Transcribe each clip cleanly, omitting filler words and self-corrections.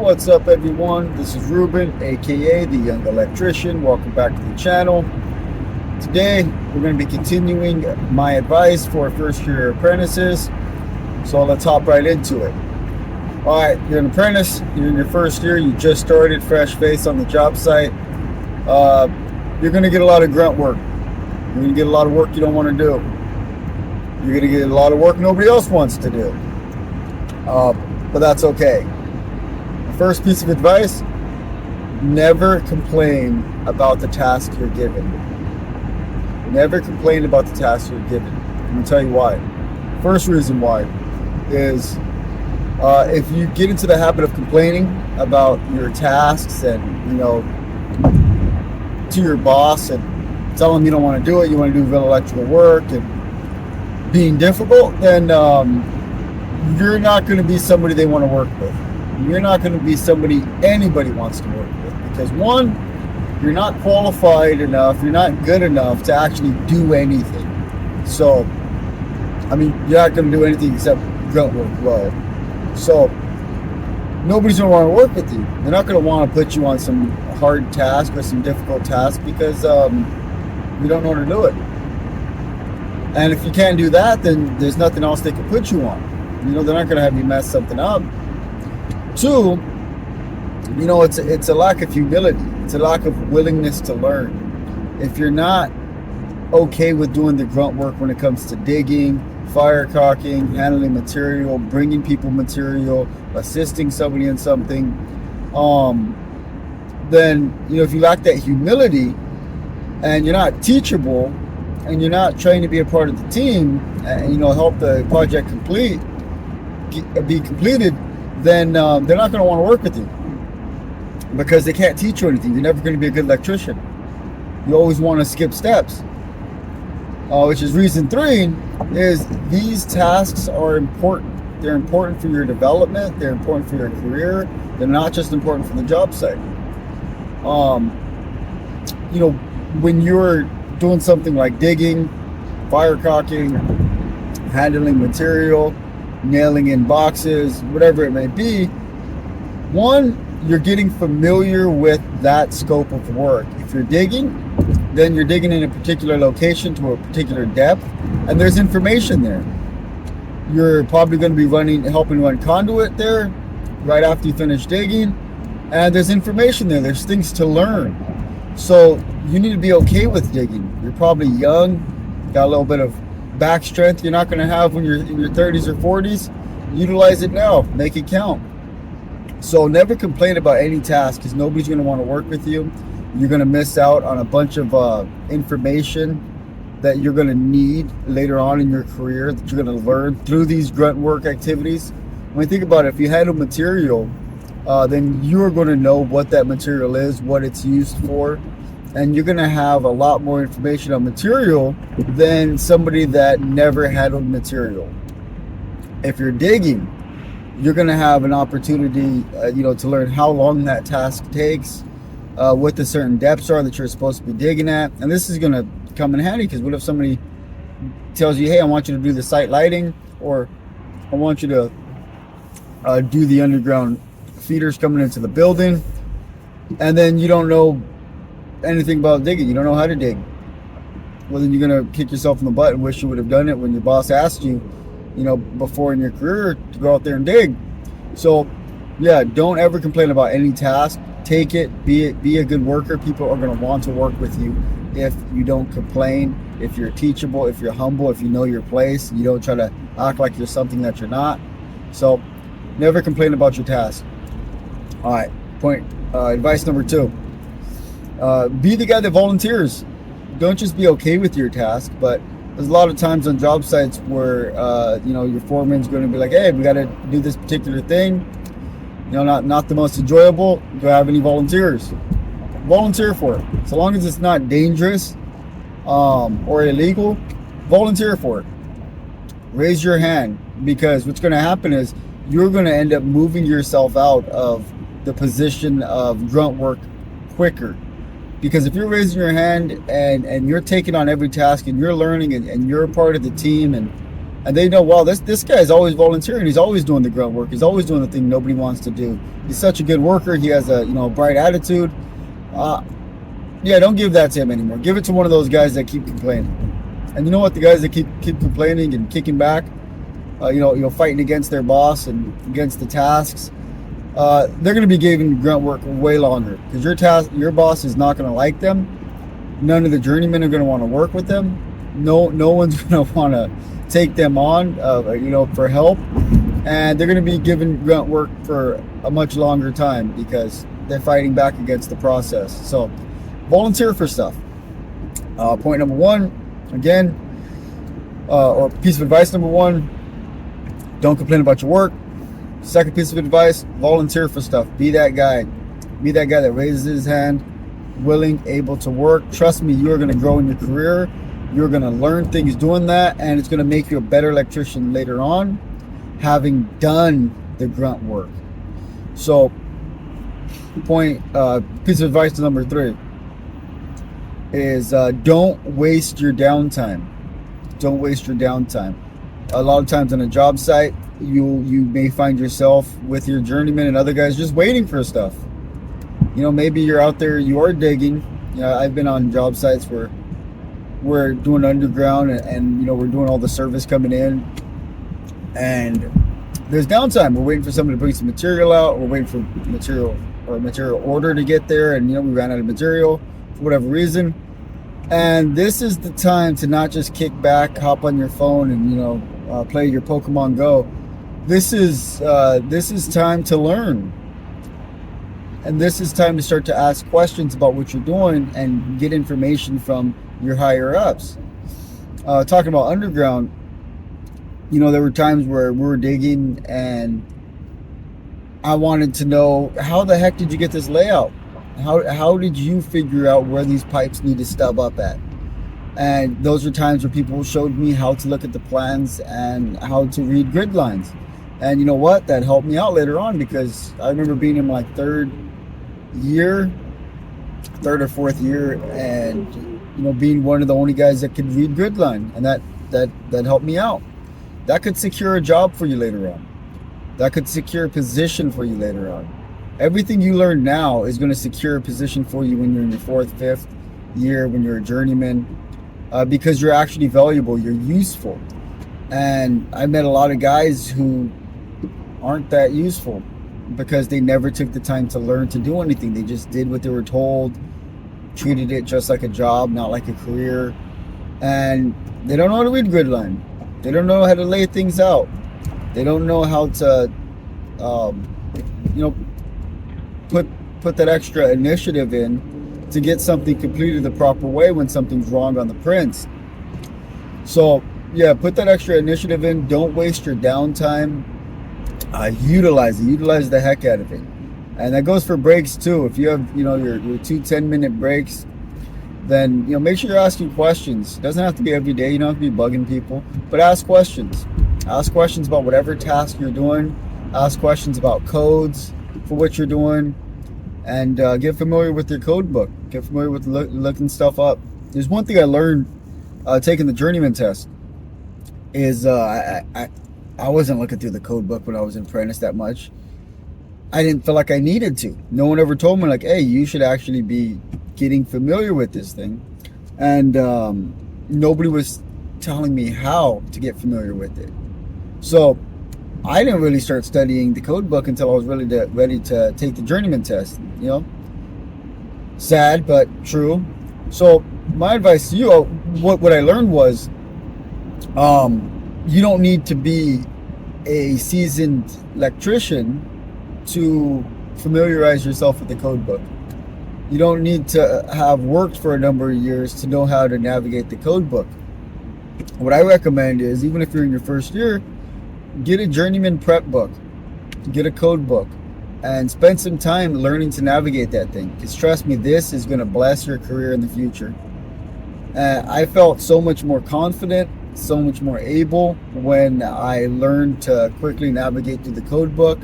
What's up, everyone? This is Ruben, aka the Young Electrician. Welcome back to the channel. Today we're going to be continuing my advice for first year apprentices. So let's hop right into it. Alright, you're an apprentice, you're in your first year, you just started, fresh face on the job site. You're going to get a lot of grunt work. You're going to get a lot of work you don't want to do. You're going to get a lot of work nobody else wants to do. But that's okay. First piece of advice, never complain about the task you're given. Never complain about the task you're given. I'm going to tell you why. First reason why is if you get into the habit of complaining about your tasks and, to your boss and tell them you don't want to do it, you want to do electrical work and being difficult, then you're not going to be somebody they want to work with. You're not going to be somebody anybody wants to work with, because one, you're not qualified enough, you're not good enough to actually do anything. So, you're not going to do anything except grunt work well. So, nobody's going to want to work with you. They're not going to want to put you on some hard task or some difficult task because you don't know how to do it. And if you can't do that, then there's nothing else they can put you on. They're not going to have you mess something up. Two, it's a lack of humility. It's a lack of willingness to learn. If you're not okay with doing the grunt work when it comes to digging, fire caulking, handling material, bringing people material, assisting somebody in something, then, if you lack that humility and you're not teachable and you're not trying to be a part of the team and, help the project be completed, then they're not going to want to work with you because they can't teach you anything. You're never going to be a good electrician. You always want to skip steps, which is reason three is these tasks are important. They're important for your development. They're important for your career. They're not just important for the job site. When you're doing something like digging, fire caulking, handling material, nailing in boxes, whatever it may be, one, you're getting familiar with that scope of work. If you're digging, then you're digging in a particular location to a particular depth, and there's information there. You're probably going to be helping run conduit there right after you finish digging, and there's information there. There's things to learn. So you need to be okay with digging. You're probably young, got a little bit of back strength you're not going to have when you're in your 30s or 40s. Utilize it now. Make it count. So never complain about any task, because nobody's going to want to work with you. You're going to miss out on a bunch of information that you're going to need later on in your career, that you're going to learn through these grunt work activities. When you think about it, if you handle material, then you're going to know what that material is, what it's used for, and you're going to have a lot more information on material than somebody that never handled material. If you're digging, you're going to have an opportunity, to learn how long that task takes, what the certain depths are that you're supposed to be digging at. And this is going to come in handy, because what if somebody tells you, hey, I want you to do the site lighting, or I want you to do the underground feeders coming into the building, and then you don't know anything about digging, you don't know how to dig. Well, then you're going to kick yourself in the butt and wish you would have done it when your boss asked you, before in your career to go out there and dig. So yeah, don't ever complain about any task. Take it, be a good worker. People are going to want to work with you if you don't complain, if you're teachable, if you're humble, if you know your place, you don't try to act like you're something that you're not. So never complain about your task. All right, advice number two, be the guy that volunteers. Don't just be okay with your task, but there's a lot of times on job sites where your foreman's going to be like, hey, we got to do this particular thing, not the most enjoyable. Do I have any volunteers? Volunteer for it. So long as it's not dangerous or illegal, volunteer for it. Raise your hand, because what's going to happen is you're going to end up moving yourself out of the position of grunt work quicker. Because if you're raising your hand and you're taking on every task and you're learning and you're a part of the team and And they know, well, this guy is always volunteering. He's always doing the grunt work. He's always doing the thing nobody wants to do. He's such a good worker. He has a bright attitude. Yeah, don't give that to him anymore. Give it to one of those guys that keep complaining. And you know what? The guys that keep complaining and kicking back, fighting against their boss and against the tasks, they're going to be giving grunt work way longer, because your boss is not going to like them. None of the journeymen are going to want to work with them. No one's going to want to take them on, for help, and they're going to be given grunt work for a much longer time because they're fighting back against the process. So, volunteer for stuff. Point number one, again, or piece of advice number one: don't complain about your work. Second piece of advice: volunteer for stuff. Be that guy. Be that guy that raises his hand, willing, able to work. Trust me, you are going to grow in your career. You're going to learn things doing that, and it's going to make you a better electrician later on, having done the grunt work. So, piece of advice to number 3 is don't waste your downtime. Don't waste your downtime. A lot of times on a job site, you may find yourself with your journeyman and other guys just waiting for stuff. Maybe you're out there, you are digging. I've been on job sites where we're doing underground and we're doing all the service coming in, and there's downtime. We're waiting for somebody to bring some material out. We're waiting for material order to get there, and we ran out of material for whatever reason. And this is the time to not just kick back, hop on your phone, and play your Pokemon Go. This is time to learn, and this is time to start to ask questions about what you're doing and get information from your higher ups. Talking about underground, there were times where we were digging and I wanted to know, how the heck did you get this layout? How did you figure out where these pipes need to stub up at? And those are times where people showed me how to look at the plans and how to read grid lines. And you know what? That helped me out later on, because I remember being in my third or fourth year, and being one of the only guys that could read grid line, and that helped me out. That could secure a job for you later on. That could secure a position for you later on. Everything you learn now is going to secure a position for you when you're in your 4th, 5th year, when you're a journeyman, because you're actually valuable, you're useful. And I met a lot of guys who aren't that useful because they never took the time to learn to do anything. They just did what they were told, treated it just like a job, not like a career, and they don't know how to read grid line. They don't know how to lay things out. They don't know how to put that extra initiative in to get something completed the proper way when something's wrong on the prints. So yeah, put that extra initiative in. Don't waste your downtime. Utilize the heck out of it. And that goes for breaks too. If you have your 2 10-minute breaks, then make sure you're asking questions. It doesn't have to be every day. You don't have to be bugging people, but ask questions. Ask questions about whatever task you're doing. Ask questions about codes for what you're doing, and get familiar with your code book. Get familiar with looking stuff up. There's one thing I learned taking the journeyman test is I wasn't looking through the code book when I was an apprentice that much. I didn't feel like I needed to. No one ever told me like, hey, you should actually be getting familiar with this thing. And nobody was telling me how to get familiar with it. So I didn't really start studying the code book until I was really ready to take the journeyman test. Sad, but true. So my advice to you, what I learned was, you don't need to be a seasoned electrician to familiarize yourself with the code book. You don't need to have worked for a number of years to know how to navigate the code book. What I recommend is, even if you're in your first year, get a journeyman prep book, get a code book, and spend some time learning to navigate that thing. Because trust me, this is going to bless your career in the future. I felt so much more confident, so much more able when I learned to quickly navigate through the code book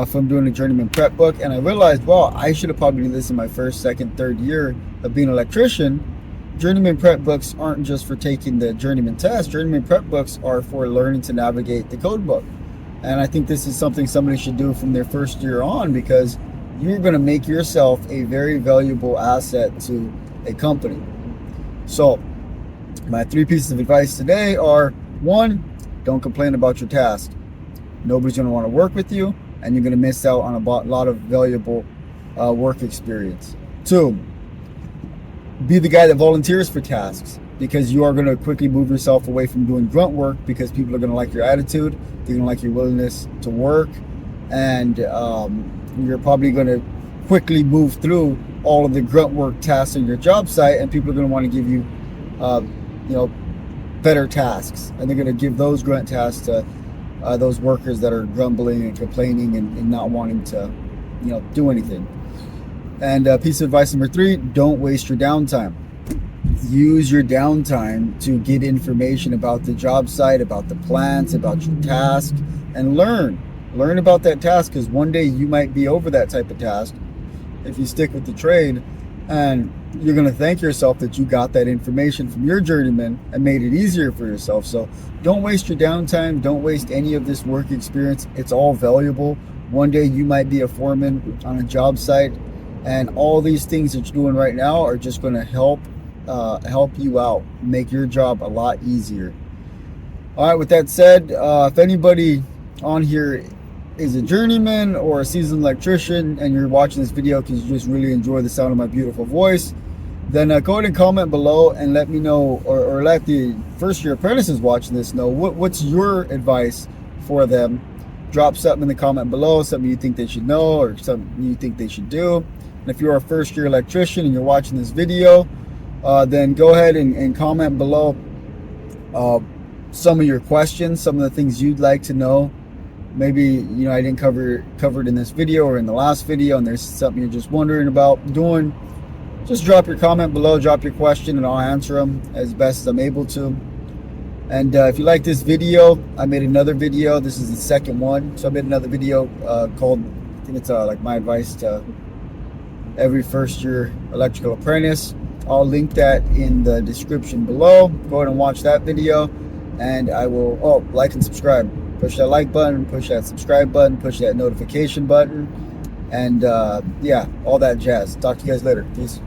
from doing a journeyman prep book. And I realized, well, I should have probably done this in my first, second, third year of being an electrician, journeyman prep books aren't just for taking the journeyman test. Journeyman prep books are for learning to navigate the code book. And I think this is something somebody should do from their first year on, because you're going to make yourself a very valuable asset to a company. So my 3 pieces of advice today are: 1, don't complain about your task. Nobody's going to want to work with you, and you're going to miss out on a lot of valuable work experience. 2, be the guy that volunteers for tasks, because you are going to quickly move yourself away from doing grunt work, because people are going to like your attitude, they're going to like your willingness to work, and you're probably going to quickly move through all of the grunt work tasks on your job site, and people are going to want to give you better tasks, and they're going to give those grunt tasks to those workers that are grumbling and complaining and not wanting to do anything. And piece of advice number 3, don't waste your downtime. Use your downtime to get information about the job site, about the plants, about your task, and learn about that task, because one day you might be over that type of task if you stick with the trade, and you're going to thank yourself that you got that information from your journeyman and made it easier for yourself. So don't waste your downtime. Don't waste any of this work experience. It's all valuable. One day you might be a foreman on a job site, and all these things that you're doing right now are just going to help you out, make your job a lot easier. All right, with that said, if anybody on here is a journeyman or a seasoned electrician and you're watching this video because you just really enjoy the sound of my beautiful voice, then go ahead and comment below and let me know, or let the first year apprentices watching this know what's your advice for them. Drop something in the comment below, something you think they should know or something you think they should do. And if you're a first year electrician and you're watching this video, then go ahead and comment below some of your questions, some of the things you'd like to know. Maybe I didn't cover it in this video or in the last video, and there's something you're just wondering about doing. Just drop your comment below, drop your question, and I'll answer them as best I'm able to. And if you like this video, I made another video. This is the second one. So I made another video called, I think it's like my advice to every first year electrical apprentice. I'll link that in the description below. Go ahead and watch that video, and I will like and subscribe. Push that like button, push that subscribe button, push that notification button, and yeah, all that jazz. Talk to you guys later. Peace.